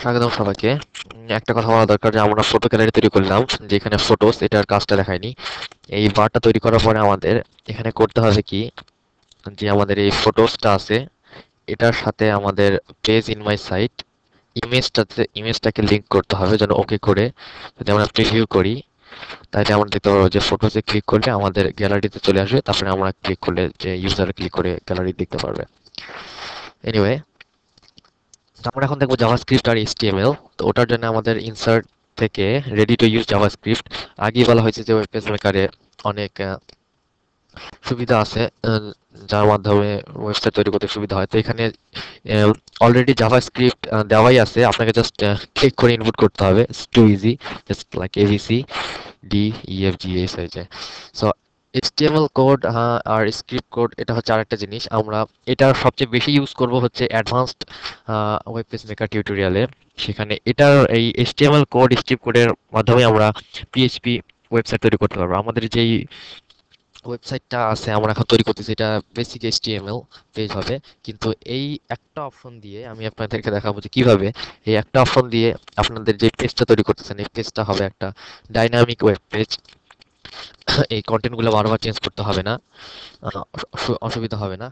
স্বাগতম সবাইকে। একটা কথা বলা দরকার যে আমরা ফটো গ্যালারি তৈরি করলাম, যেখানে ফটোস এটার কাজটা দেখায়নি। এই বারটা তৈরি করার পরে আমাদের এখানে করতে হবে কি, যে আমাদের এই ফটোসটা আছে এটার সাথে আমাদের পেজ ইন মাই সাইট ইমেজটাকে লিংক করতে হবে, যেন ওকে করে যদি আমরা প্রিভিউ করি তাহলে আমরা দেখতে পারবো যে ফটোসে ক্লিক করলে আমাদের গ্যালারিতে চলে আসবে, তারপরে আমরা ক্লিক করলে যে ইউজার ক্লিক করে গ্যালারি দেখতে পারবে। এনিওয়ে, তো আমরা এখন দেখবো জাভাস্ক্রিপ্ট আর এইচটিএমএল। তো ওটার জন্য আমাদের ইনসার্ট থেকে রেডি টু ইউজ জাভাস্ক্রিপ্ট। আগেই বলা হয়েছে যে ওয়েব পেজ মেকারে অনেক সুবিধা আছে, যার মাধ্যমে ওয়েবসাইট তৈরি করতে সুবিধা হয়। তো এখানে অলরেডি জাভাস্ক্রিপ্ট দেওয়াই আছে, আপনাকে জাস্ট ক্লিক করে ইনপুট করতে হবে। It's too easy, just like ABC D E F G H হয়েছে। সো এইচটিএমএল কোড আর স্ক্রিপ্ট কোড এটা হচ্ছে আরেকটা জিনিস। আমরা এটা সবচেয়ে বেশি ইউজ করব হচ্ছে অ্যাডভান্সড ওয়েব পেজ মেকার টিউটোরিয়ালে। সেখানে এটার এই এইচটিএমএল কোড স্ক্রিপ্ট কোডের মাধ্যমে আমরা পিএইচপি ওয়েবসাইট তৈরি করতে পারবো। আমাদের যেই ওয়েবসাইটটা আছে আমরা এখন তৈরি করতেছি, এটা বেসিক এইচটিএমএল পেজ হবে, কিন্তু এই একটা অপশন দিয়ে আমি আপনাদেরকে দেখাবো যে কিভাবে এই একটা অপশন দিয়ে আপনাদের যে পেজটা তৈরি করতেছেন এই পেজটা হবে একটা ডাইনামিক ওয়েব পেজ। এই কন্টেন্টগুলো বারবার চেঞ্জ করতে হবে না, অসুবিধা হবে না,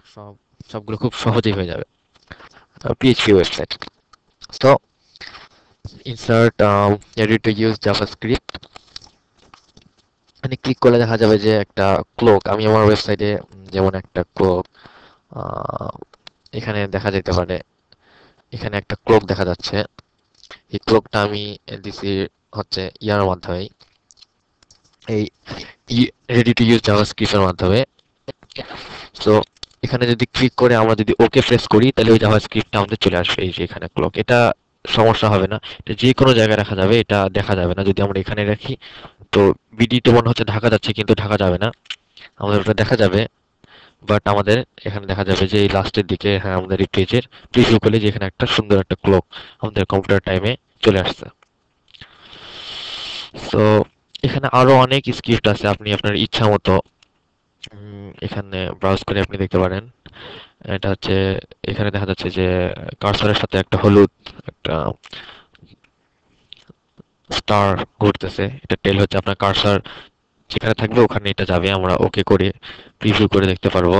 সবগুলো খুব সহজেই হয়ে যাবে। PHP website. তো insert ready to use JavaScript, এখানে ক্লিক করলে দেখা যাবে যে একটা ক্লোক, আমি আমার ওয়েবসাইটে যেমন একটা ক্লোক এখানে দেখা যেতে পারে। এখানে একটা ক্লোক দেখা যাচ্ছে, এই ক্লোকটা আমি দিছি হচ্ছে ইয়ার মাধ্যমে, এই রেডি টু ইউজ জাভাস্ক্রিপ্টের মাধ্যমে। সো এখানে যদি ক্লিক করে আমরা যদি ওকে প্রেস করি তাহলে ওই জাভাস্ক্রিপ্টটা আমাদের চলে আসবে। এই যে এখানে ক্লক, এটা সমস্যা হবে না, এটা যে কোনো জায়গায় রাখা যাবে, এটা দেখা যাবে না যদি আমরা এখানে রাখি। তো বিডিতে মনে হচ্ছে ঢাকা যাচ্ছে কিন্তু ঢাকা যাবে না, আমাদের ওটা দেখা যাবে। বাট আমাদের এখানে দেখা যাবে যে এই লাস্টের দিকে, হ্যাঁ, আমাদের এই পেজের প্রিভিউ করলে যে এখানে একটা সুন্দর একটা ক্লক আমাদের কম্পিউটার টাইমে চলে আসছে। তো এখানে আরো অনেক স্ক্রিপ্ট আছে, আপনি আপনার ইচ্ছা মতো এখানে ব্রাউজ করে আপনি দেখতে পারেন। এটা হচ্ছে, এখানে দেখা যাচ্ছে যে কার্সরের সাথে একটা হলুদ একটা স্টার ঘুরতেছে, এটা টেল হচ্ছে আপনার কার্সর যেখানে থাকবে ওখানে এটা যাবে, আমরা ওকে করে প্রিভিউ করে দেখতে পারবো।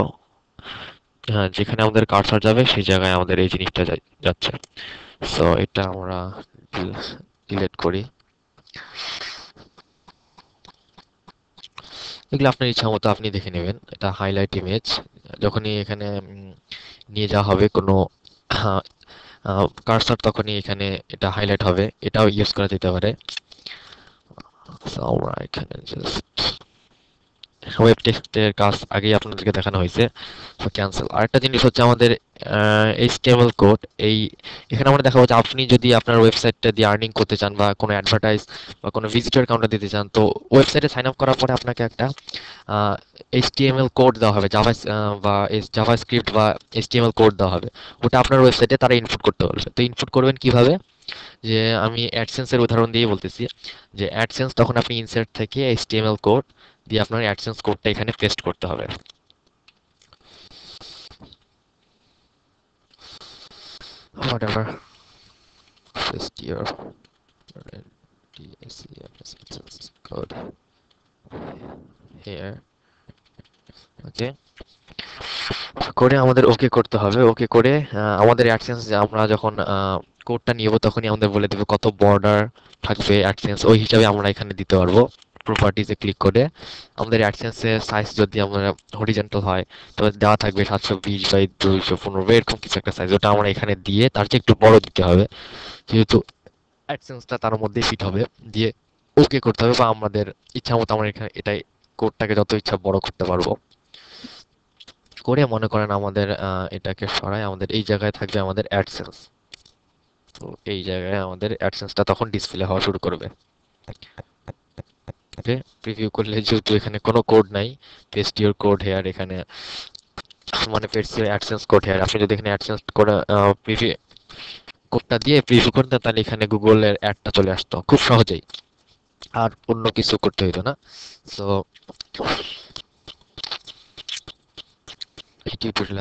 হ্যাঁ, যেখানে আমাদের কার্সর যাবে সেই জায়গায় আমাদের এই জিনিসটা যাচ্ছে। সো এটা আমরা ডিলিট করি। এগুলো আপনার ইচ্ছা মতো আপনি দেখে নেবেন। এটা হাইলাইট ইমেজ, যখনই এখানে নিয়ে যাওয়া হবে কোনো কার্সর, তখনই এখানে এটা হাইলাইট হবে, এটাও ইউজ করা যেতে পারে। So আমরা এখানে জাস্ট ওয়েব টেক্সটের কাজ আগেই আপনাদেরকে দেখানো হয়েছে, তো ক্যান্সেল। আরেকটা জিনিস হচ্ছে আমাদের এইচটিএমএল কোড। এখানে আমরা দেখাবো যে আপনি যদি আপনার ওয়েবসাইটটা দিয়ে আর্নিং করতে চান বা কোনো অ্যাডভার্টাইজ বা কোনো ভিজিটর কাউন্টার দিতে চান, তো ওয়েবসাইটে সাইন আপ করার পরে আপনাকে একটা এইচটিএমএল কোড দেওয়া হবে, বা জাভাস্ক্রিপ্ট বা এইচটিএমএল কোড দেওয়া হবে। ওটা আপনার ওয়েবসাইটে তারা ইনপুট করতে বলবে। তো ইনপুট করবেন কিভাবে, যে আমি অ্যাডসেন্সের উদাহরণ দিয়ে বলতেছি। যে অ্যাডসেন্স, তখন আপনি ইনসার্ট থেকে এইচটিএমএল কোড দিয়ে আপনার অ্যাডসেন্স কোডটা এখানে পেস্ট করতে হবে। Whatever, paste your ADSENS code here. ওকে, করে আমাদের ওকে করতে হবে। ওকে করে আমাদের অ্যাডসেন্স, আমরা যখন কোডটা নিব তখনই আমাদের বলে দেবে কত বর্ডার থাকবে অ্যাডসেন্স, ওই হিসাবে আমরা এখানে দিতে পারবো। প্রপার্টিজে ক্লিক করে আমাদের অ্যাডসেন্সের সাইজ যদি আমরা হরিজন্টাল হয় তবে দেওয়া থাকবে 720 বাই 215 এরকম কিছু একটা সাইজ, ওটা আমরা এখানে দিয়ে তার চেয়ে একটু বড় দিতে হবে, যেহেতু অ্যাডসেন্সটা তার মধ্যেই ফিট হবে। দিয়ে ওকে করতে হবে, বা আমাদের ইচ্ছা মতো আমরা এখানে এটাই কোডটাকে যত ইচ্ছা বড় করতে পারবো। করে মনে করেন আমাদের এটাকে সরাই, আমাদের এই জায়গায় থাকবে আমাদের অ্যাডসেন্স। তো এই জায়গায় আমাদের অ্যাডসেন্সটা তখন ডিসপ্লে হওয়া শুরু করবে। ওকে, প্রিভিউ করলে যেহেতু এখানে কোনো কোড নাই, পেস্ট ইওর কোড হেয়ার, এখানে মানে paste your AdSense code here, আপনি যদি এখানে অ্যাডসেন্স করে প্রিভিউ কোডটা দিয়ে প্রিভিউ করতেন তাহলে এখানে গুগলের অ্যাডটা চলে আসতো খুব সহজেই, আর অন্য কিছু করতে হইতো না। সো এই টিউটোরিয়াল